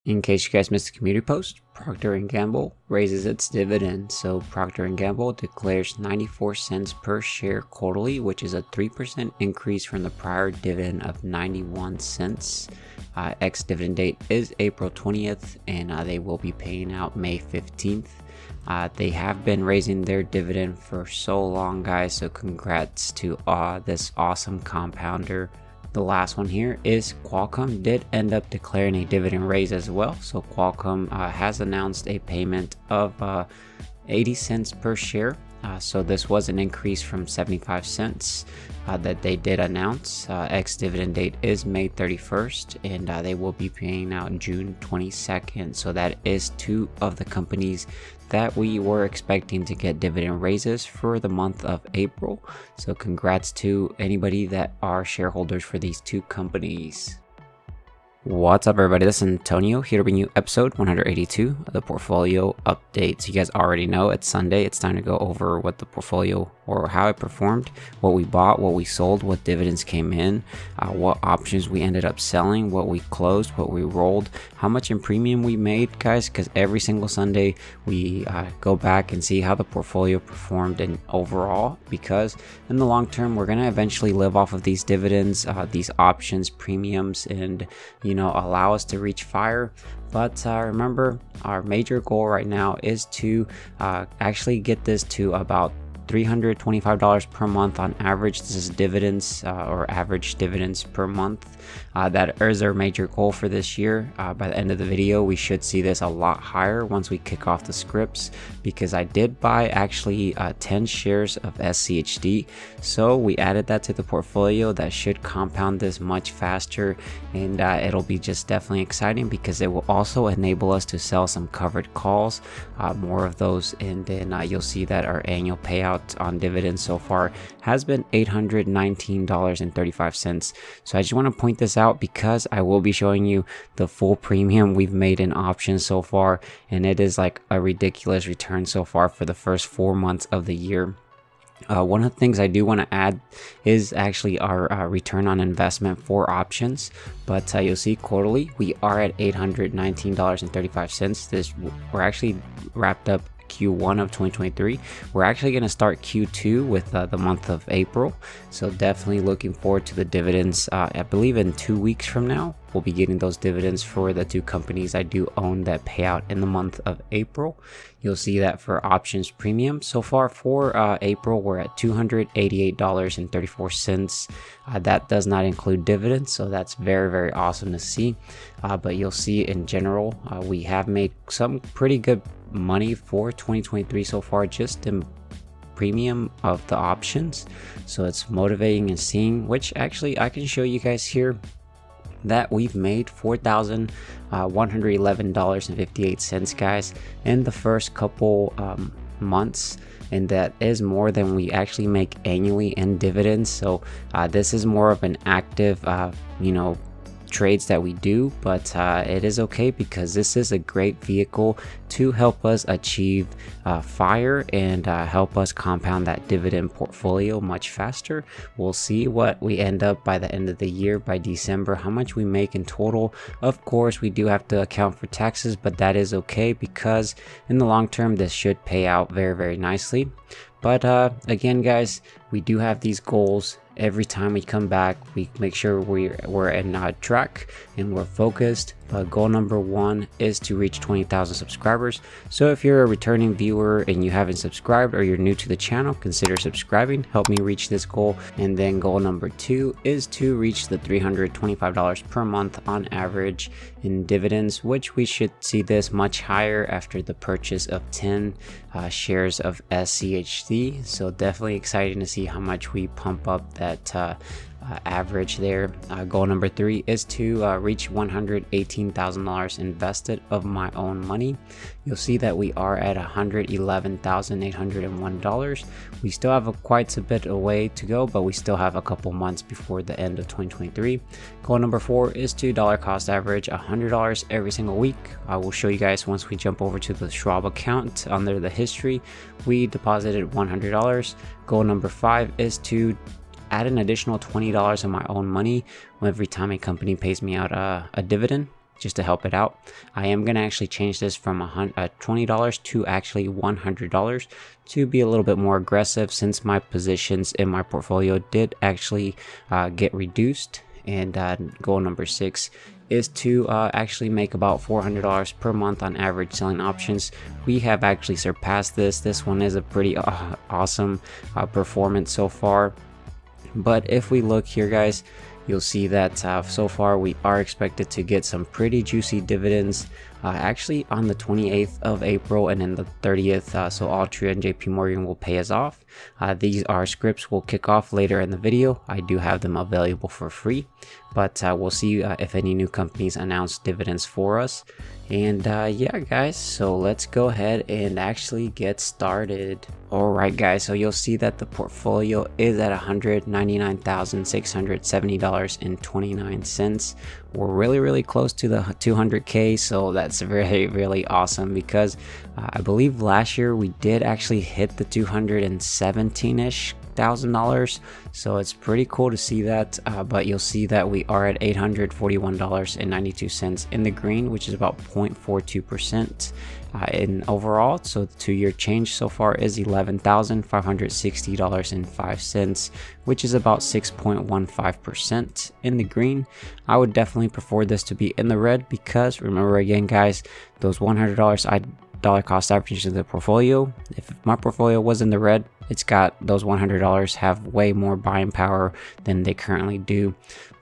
In case you guys missed the community post, Procter & Gamble raises its dividend. So Procter & Gamble declares 94 cents per share quarterly, which is a 3% increase from the prior dividend of 91 cents. Ex-dividend date is April 20th, and they will be paying out May 15th. They have been raising their dividend for so long, guys, so congrats to this awesome compounder. The last one here is Qualcomm did end up declaring a dividend raise as well. So Qualcomm has announced a payment of 80 cents per share. So this was an increase from 75 cents that they did announce. Ex-dividend date is May 31st, and they will be paying out June 22nd. So that is two of the companies that we were expecting to get dividend raises for the month of April. So congrats to anybody that are shareholders for these two companies. What's up, everybody? This is Antonio here to bring you episode 182 of the portfolio update. So you guys already know it's Sunday. It's time to go over what the portfolio or how it performed, what we bought, what we sold, what dividends came in, what options we ended up selling, what we closed, what we rolled, how much in premium we made, guys, because every single Sunday we go back and see how the portfolio performed and overall, because in the long term we're going to eventually live off of these dividends, these options, premiums, and allow us to reach fire. But remember, our major goal right now is to actually get this to about $325 per month on average. This is dividends or average dividends per month. That is our major goal for this year. By the end of the video, we should see this a lot higher once we kick off the scripts, because I did buy actually 10 shares of SCHD. So we added that to the portfolio. That should compound this much faster, and it'll be just definitely exciting because it will also enable us to sell some covered calls, more of those, and then you'll see that our annual payout on dividends so far has been $819.35. So I just want to point this out because I will be showing you the full premium we've made in options so far, and it is like a ridiculous return so far for the first 4 months of the year. One of the things I do want to add is actually our return on investment for options, but you'll see quarterly we are at $819.35. We're actually wrapped up Q1 of 2023. We're actually going to start Q2 with the month of April, so definitely looking forward to the dividends. I believe in 2 weeks from now we'll be getting those dividends for the two companies I do own that pay out in the month of April. You'll see that for options premium so far for April we're at $288.34. That does not include dividends, so that's very, very awesome to see. But you'll see in general we have made some pretty good money for 2023 so far just in premium of the options. So it's motivating and seeing, which actually I can show you guys here that we've made $4,111.58, guys, in the first couple months, and that is more than we actually make annually in dividends. So this is more of an active trades that we do, but it is okay because this is a great vehicle to help us achieve fire and help us compound that dividend portfolio much faster. We'll see what we end up by the end of the year, by December, how much we make in total. Of course, we do have to account for taxes, but that is okay because in the long term this should pay out very, very nicely. But again, guys, we do have these goals. Every time we come back, we make sure we're in track and we're focused. But goal number one is to reach 20,000 subscribers. So if you're a returning viewer and you haven't subscribed, or you're new to the channel, consider subscribing. Help me reach this goal. And then goal number two is to reach the $325 per month on average in dividends, which we should see this much higher after the purchase of 10 shares of SCHD. So definitely exciting to see how much we pump up that average there. Goal number three is to reach $118,000 invested of my own money. You'll see that we are at $111,801. We still have quite a bit away to go, but we still have a couple months before the end of 2023. Goal number four is to dollar cost average $100 every single week. I will show you guys once we jump over to the Schwab account. Under the history, we deposited $100. Goal number five is to add an additional $20 of my own money every time a company pays me out a dividend. just to help it out. I am going to actually change this from $20 to actually $100 to be a little bit more aggressive, since my positions in my portfolio did actually get reduced. And goal number 6 is to actually make about $400 per month on average selling options. We have actually surpassed this. This one is a pretty awesome performance so far. But if we look here, guys, you'll see that so far we are expected to get some pretty juicy dividends actually on the 28th of April and then the 30th. So Altria and JP Morgan will pay us off. These are scripts will kick off later in the video. I do have them available for free, but we'll see if any new companies announce dividends for us. And yeah, guys, so let's go ahead and actually get started. Alright, guys, so you'll see that the portfolio is at $199,670.29. We're really close to the 200k, so that's really awesome, because I believe last year we did actually hit the $217-ish thousand. So it's pretty cool to see that. But you'll see that we are at $841.92 in the green, which is about 0.42% in overall. So the 2-year change so far is $11,560.05, which is about 6.15% in the green. I would definitely prefer this to be in the red, because remember again, guys, those $100 dollar cost averages in the portfolio. If my portfolio was in the red, it's got those $100 have way more buying power than they currently do.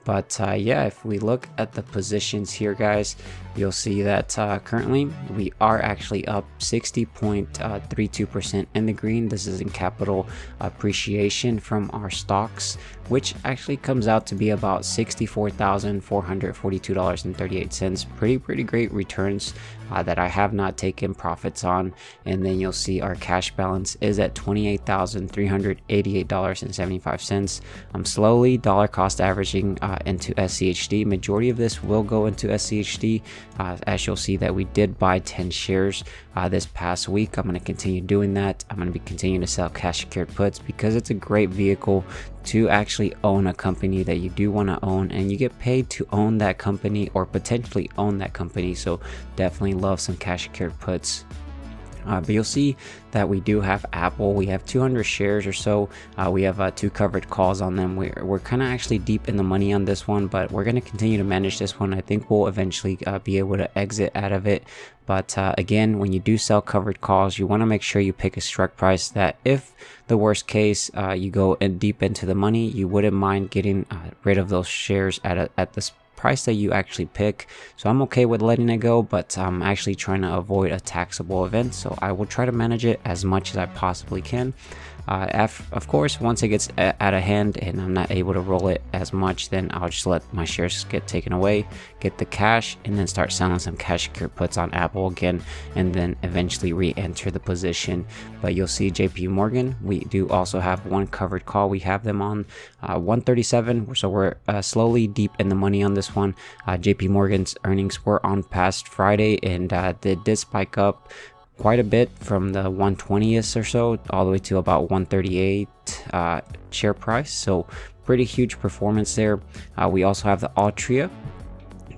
But yeah, if we look at the positions here, guys, you'll see that currently we are actually up 60.32% in the green. This is in capital appreciation from our stocks, which actually comes out to be about $64,442.38. Pretty great returns that I have not taken profits on. And then you'll see our cash balance is at $28,388.75. I'm slowly dollar cost averaging into SCHD. Majority of this will go into SCHD, as you'll see that we did buy 10 shares this past week. I'm going to continue doing that. I'm going to be continuing to sell cash secured puts, because it's a great vehicle to actually own a company that you do want to own, and you get paid to own that company or potentially own that company. So definitely love some cash secured puts. But you'll see that we do have Apple. We have 200 shares or so. We have 2 covered calls on them. We're kind of actually deep in the money on this one, but we're going to continue to manage this one. I think we'll eventually be able to exit out of it. But again, when you do sell covered calls, you want to make sure you pick a strike price that, if the worst case you go deep into the money, you wouldn't mind getting rid of those shares at this price that you actually pick. So I'm okay with letting it go, but I'm actually trying to avoid a taxable event, so I will try to manage it as much as I possibly can. Of course, once it gets out of hand and I'm not able to roll it as much, then I'll just let my shares get taken away, get the cash, and then start selling some cash secured puts on Apple again, and then eventually re-enter the position. But you'll see JP Morgan, we do also have 1 covered call. We have them on 137, so we're slowly deep in the money on this one. JP Morgan's earnings were on past Friday, and they did spike up quite a bit from the 120s or so all the way to about 138 share price. So pretty huge performance there. We also have the Altria.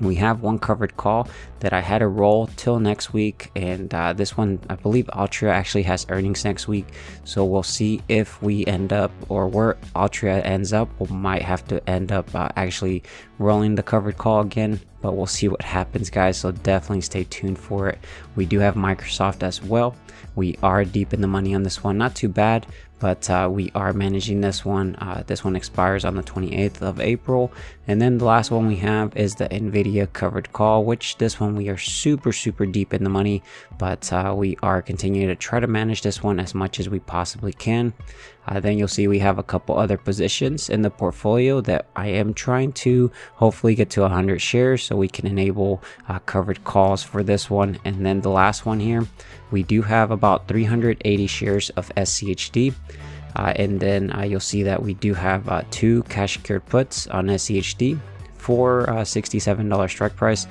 We have 1 covered call that I had to roll till next week, and this one, I believe Altria actually has earnings next week, so we'll see if we end up, or where Altria ends up. We might have to end up actually rolling the covered call again, but we'll see what happens, guys. So definitely stay tuned for it. We do have Microsoft as well. We are deep in the money on this one, not too bad, but we are managing this one. This one expires on the 28th of April. And then the last one we have is the Nvidia covered call, which this one we are super deep in the money, but we are continuing to try to manage this one as much as we possibly can. Then you'll see we have a couple other positions in the portfolio that I am trying to hopefully get to 100 shares so we can enable covered calls for this one. And then the last one here, we do have about 380 shares of SCHD. And then you'll see that we do have 2 cash secured puts on SCHD for $67 strike price.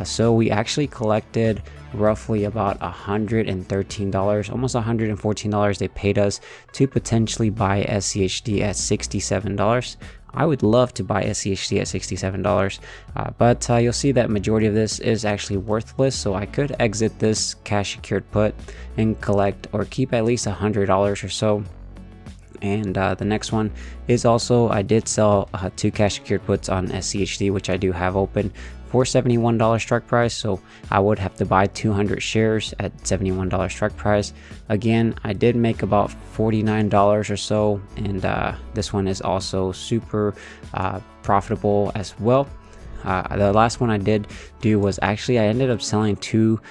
So we actually collected roughly about $113, almost $114 they paid us to potentially buy SCHD at $67. I would love to buy SCHD at $67, but you'll see that majority of this is actually worthless, so I could exit this cash secured put and collect or keep at least $100 or so. And the next one is also, I did sell 2 cash secured puts on SCHD, which I do have open for $71 strike price, so I would have to buy 200 shares at $71 strike price. Again, I did make about $49 or so, and this one is also super profitable as well. The last one I did do was actually, I ended up selling 2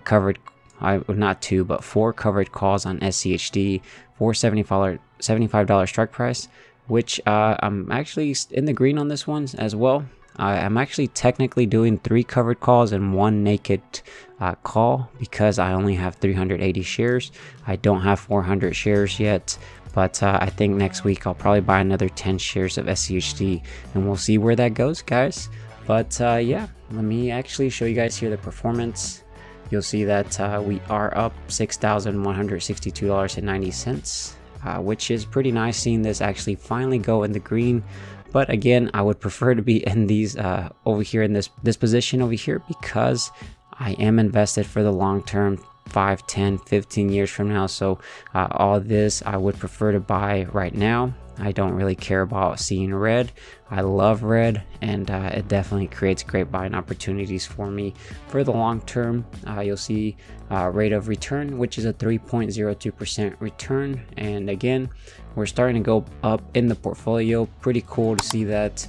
covered, not 2 but 4 covered calls on SCHD for $75 strike price, which I'm actually in the green on this one as well. I'm actually technically doing 3 covered calls and 1 naked call because I only have 380 shares. I don't have 400 shares yet, but I think next week I'll probably buy another 10 shares of SCHD, and we'll see where that goes, guys. But yeah, let me actually show you guys here the performance. You'll see that we are up $6,162.90, which is pretty nice, seeing this actually finally go in the green. But again, I would prefer to be in these over here in this position over here, because I am invested for the long term, 5, 10, 15 years from now. So all this I would prefer to buy right now. I don't really care about seeing red. I love red, and it definitely creates great buying opportunities for me for the long term. You'll see rate of return, which is a 3.02% return, and again, we're starting to go up in the portfolio. Pretty cool to see that.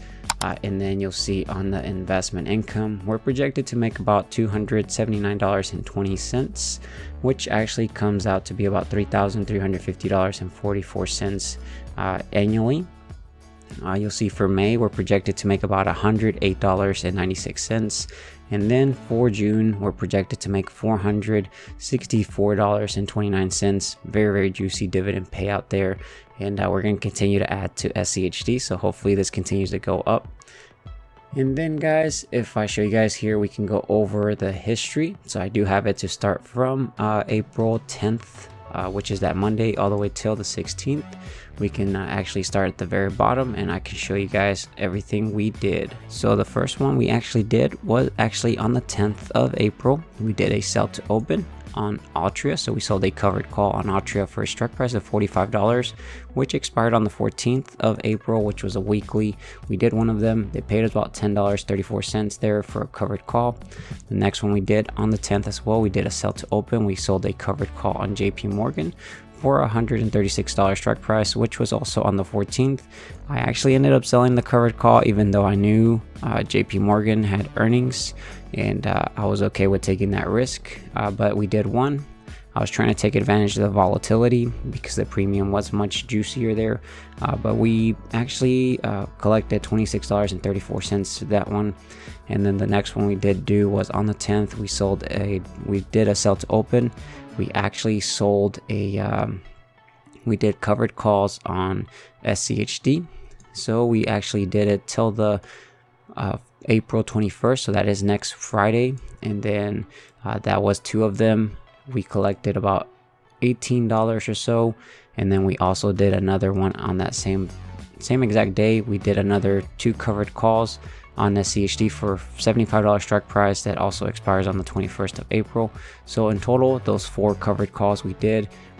And then you'll see on the investment income, we're projected to make about $279.20, which actually comes out to be about $3,350.44 annually. You'll see for May, we're projected to make about $108.96. And then for June, we're projected to make $464.29. Very, very juicy dividend payout there. And we're going to continue to add to SCHD. So hopefully this continues to go up. And then guys, if I show you guys here, we can go over the history. So I do have it to start from April 10th, which is that Monday, all the way till the 16th. We can actually start at the very bottom, and I can show you guys everything we did. So the first one we actually did was actually on the 10th of April. We did a sell to open on Altria. So we sold a covered call on Altria for a strike price of $45, which expired on the 14th of April, which was a weekly. We did one of them. They paid us about $10.34 there for a covered call. The next one we did on the 10th as well, we did a sell to open. We sold a covered call on JP Morgan for $136 strike price, which was also on the 14th. I actually ended up selling the covered call, even though I knew JP Morgan had earnings, and I was okay with taking that risk, but we did one. I was trying to take advantage of the volatility because the premium was much juicier there, but we actually collected $26.34 to that one. And then the next one we did do was on the 10th. We did a sell to open. We actually sold a we did covered calls on SCHD, so we actually did it till the April 21st, so that is next Friday. And then that was 2 of them. We collected about $18 or so, and then we also did another one on that same exact day. We did another 2 covered calls on SCHD for $75 strike price that also expires on the 21st of April. So in total, those 4 covered calls we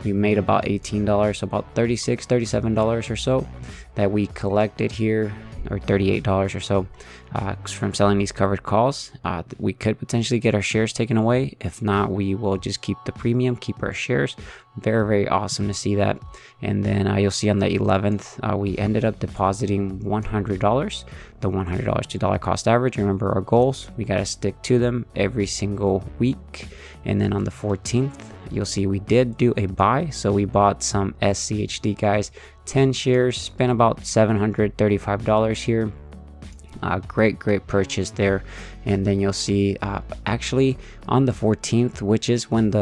made about $18, so about $37 or so that we collected here, or $38 or so from selling these covered calls. We could potentially get our shares taken away. If not, we will just keep the premium, keep our shares. Very, very awesome to see that. And then you'll see on the 11th, we ended up depositing $100, the $100 to dollar cost average. Remember our goals, we got to stick to them every single week. And then on the 14th, you'll see we did do a buy. So we bought some SCHD, guys, 10 shares, spent about $735 here. Great purchase there. And then you'll see actually on the 14th, which is when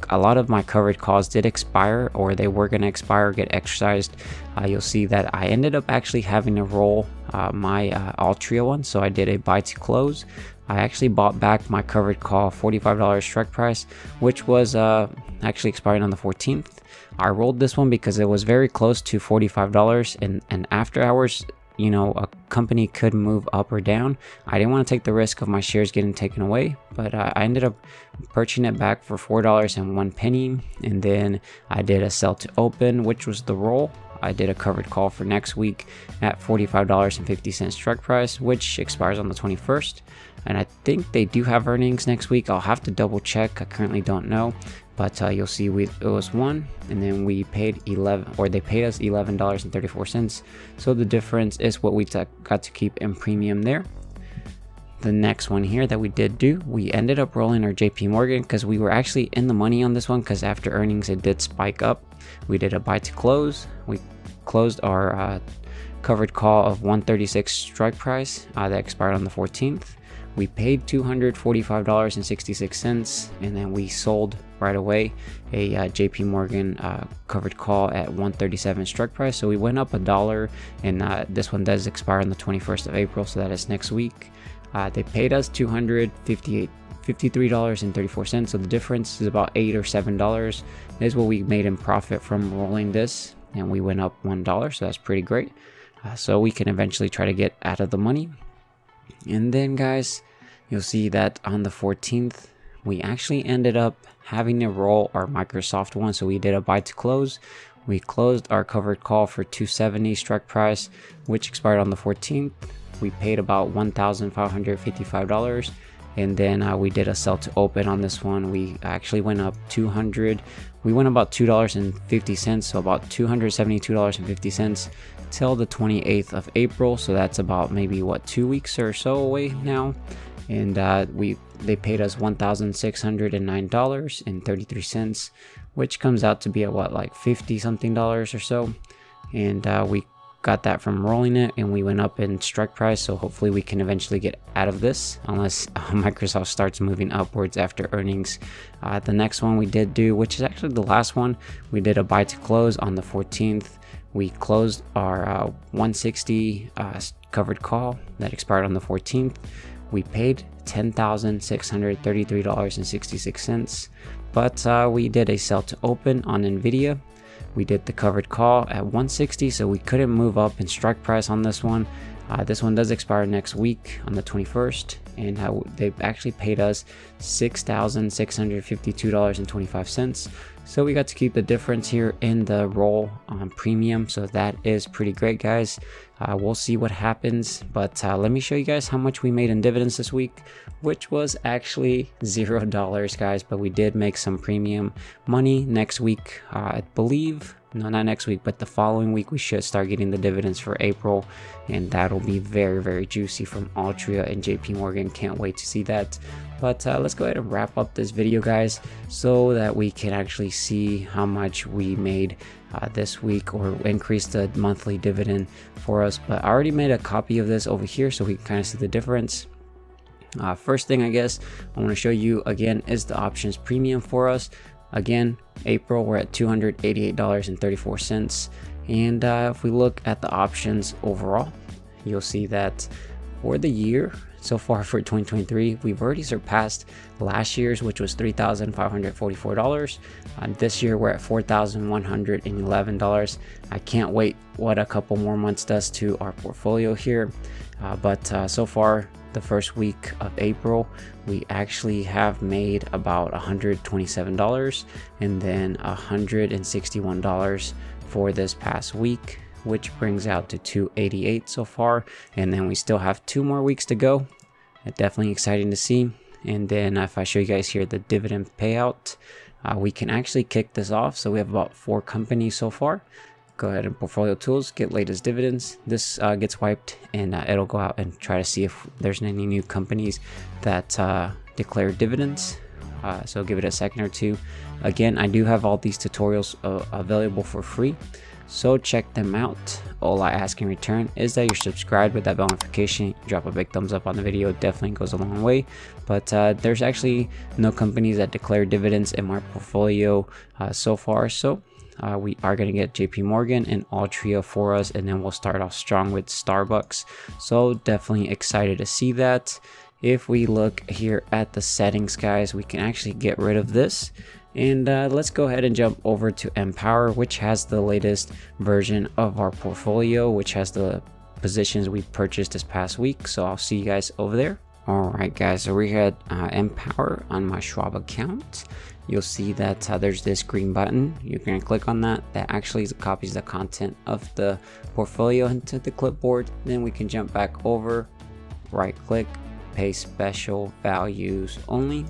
a lot of my covered calls did expire, or they were going to expire, get exercised. You'll see that I ended up actually having to roll my Altria one, so I did a buy to close. I actually bought back my covered call $45 strike price, which was actually expiring on the 14th. I rolled this one because it was very close to $45, and after hours you know, a company could move up or down. I didn't want to take the risk of my shares getting taken away, but I ended up purchasing it back for $4.01, and then I did a sell to open, which was the roll. I did a covered call for next week at $45.50 strike price, which expires on the 21st. And I think they do have earnings next week. I'll have to double check. I currently don't know, but you'll see it was one, and then we paid they paid us $11.34. So the difference is what we got to keep in premium there. The next one here that we did do, we ended up rolling our JP Morgan because we were actually in the money on this one, because after earnings it did spike up. We did a buy to close. We closed our covered call of 136 strike price that expired on the 14th. We paid $245.66, and then we sold right away a JP Morgan covered call at 137 strike price. So we went up $1, and this one does expire on the 21st of April, so that is next week. They paid us $253.34, so the difference is about $8 or $7. That is what we made in profit from rolling this, and we went up $1, so that's pretty great. So we can eventually try to get out of the money. And then guys, you'll see that on the 14th we actually ended up having to roll our Microsoft one. So we did a buy to close. We closed our covered call for 270 strike price, which expired on the 14th. We paid about $1,555, and then we did a sell to open on this one. We actually went up we went about $2.50, so about $272.50 till the 28th of April. So that's about maybe 2 weeks or so away now. And they paid us $1,609.33, which comes out to be at like $50 something or so. And we got that from rolling it, and we went up in strike price. So hopefully we can eventually get out of this, unless Microsoft starts moving upwards after earnings. The next one we did do, which is actually the last one, we did a buy to close on the 14th. We closed our 160 covered call that expired on the 14th. We paid $10,633.66, but we did a sell to open on Nvidia. We did the covered call at 160, so we couldn't move up in strike price on this one. This one does expire next week on the 21st, and they actually paid us $6,652.25. So we got to keep the difference here in the roll on premium, so that is pretty great, guys. We'll see what happens, but let me show you guys how much we made in dividends this week, which was actually $0, guys, but we did make some premium money. Next week, I believe, no, not next week, but the following week, we should start getting the dividends for April, and that'll be very, very juicy from Altria and JP Morgan. Can't wait to see that. But let's go ahead and wrap up this video, guys, so that we can actually see how much we made this week, or increase the monthly dividend for us. But I already made a copy of this over here, so we can kind of see the difference. First thing I guess I want to show you again is the options premium for us. Again, April, we're at $288.34, and if we look at the options overall, you'll see that for the year so far for 2023, we've already surpassed last year's, which was $3,544. This year we're at $4,111. I can't wait what a couple more months does to our portfolio here. But so far, the first week of April, we actually have made about $127, and then $161 for this past week, which brings out to $288 so far. And then we still have 2 more weeks to go. Definitely exciting to see. And then if I show you guys here the dividend payout, we can actually kick this off. So we have about 4 companies so far. Go ahead and portfolio tools, get latest dividends. This gets wiped, and it'll go out and try to see if there's any new companies that declare dividends. So give it a second or two. Again, I do have all these tutorials available for free, so check them out. All I ask in return is that you're subscribed with that bell notification. Drop a big thumbs up on the video, it definitely goes a long way. But there's actually no companies that declare dividends in my portfolio so far, so we are going to get JP Morgan and Altria for us, and then we'll start off strong with Starbucks. So definitely excited to see that. If we look here at the settings, guys, we can actually get rid of this. And let's go ahead and jump over to Empower, which has the latest version of our portfolio, which has the positions we purchased this past week. So I'll see you guys over there. Alright guys, so we're at Empower on my Schwab account. You'll see that there's this green button. You're going to click on that. That actually copies the content of the portfolio into the clipboard. Then we can jump back over, right click, paste special values only.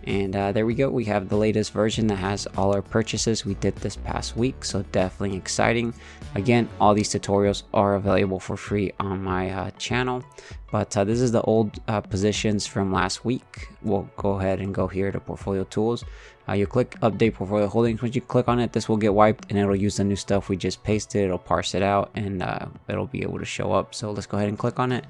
And there we go. We have the latest version that has all our purchases we did this past week. So definitely exciting. Again, all these tutorials are available for free on my channel. But this is the old positions from last week. We'll go ahead and go here to portfolio tools. You click update portfolio holdings. Once you click on it, this will get wiped and it'll use the new stuff we just pasted. It'll parse it out and it'll be able to show up. So let's go ahead and click on it.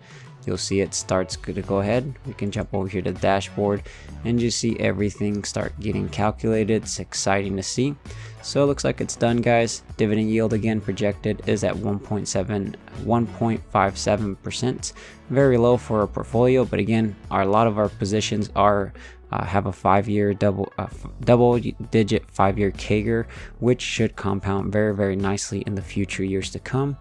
You'll see it starts to go ahead. We can jump over here to the dashboard and just see everything start getting calculated. It's exciting to see. So it looks like it's done, guys. Dividend yield again projected is at 1.57%. Very low for a portfolio, but again, a lot of our positions are have a 5-year double-digit 5-year CAGR, which should compound very nicely in the future years to come.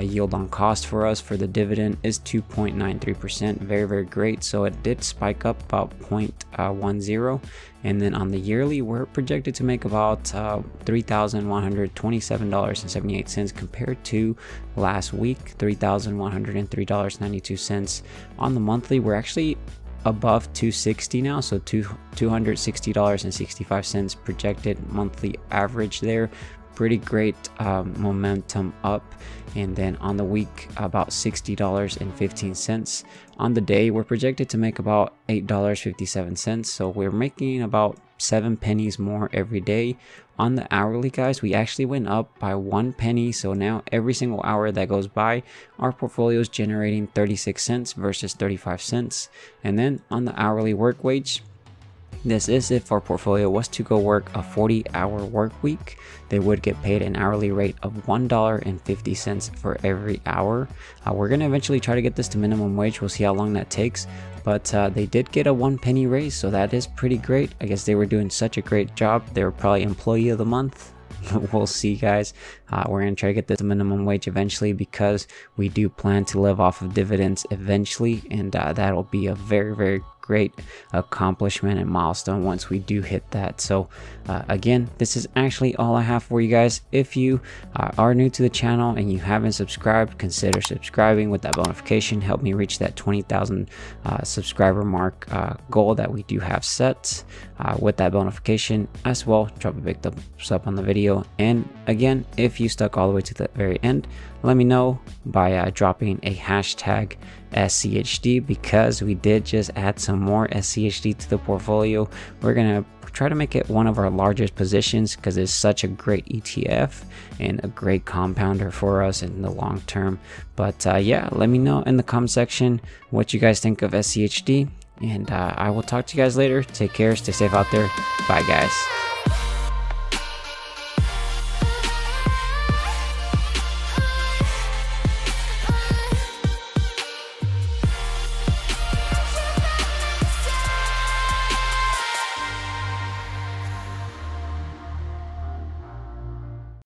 Yield on cost for us for the dividend is 2.93%, very great. So it did spike up about 0.10, and then on the yearly we're projected to make about $3,127.78 compared to last week $3,103.92. On the monthly we're actually above 260 now, so $260.65 projected monthly average there. Pretty great momentum up. And then on the week about $60.15. On the day we're projected to make about $8.57, so we're making about 7 pennies more every day. On the hourly, guys, we actually went up by 1 penny, so now every single hour that goes by our portfolio is generating 36 cents versus 35 cents. And then on the hourly work wage, this is if our portfolio was to go work a 40-hour work week, they would get paid an hourly rate of $1.50 for every hour. We're going to eventually try to get this to minimum wage. We'll see how long that takes. But they did get a 1 penny raise, so that is pretty great. I guess they were doing such a great job. They were probably employee of the month. We'll see, guys. We're going to try to get this to minimum wage eventually because we do plan to live off of dividends eventually. And that'll be a very great accomplishment and milestone once we do hit that. So again, this is actually all I have for you guys. If you are new to the channel and you haven't subscribed, consider subscribing with that notification. Help me reach that 20,000 subscriber mark goal that we do have set with that notification as well. Drop a big thumbs up on the video. And again, if you stuck all the way to the very end, let me know by dropping a hashtag SCHD, because we did just add some more SCHD to the portfolio. We're gonna try to make it one of our largest positions because it's such a great ETF and a great compounder for us in the long term. But yeah, let me know in the comment section what you guys think of SCHD, and I will talk to you guys later. Take care, stay safe out there. Bye guys.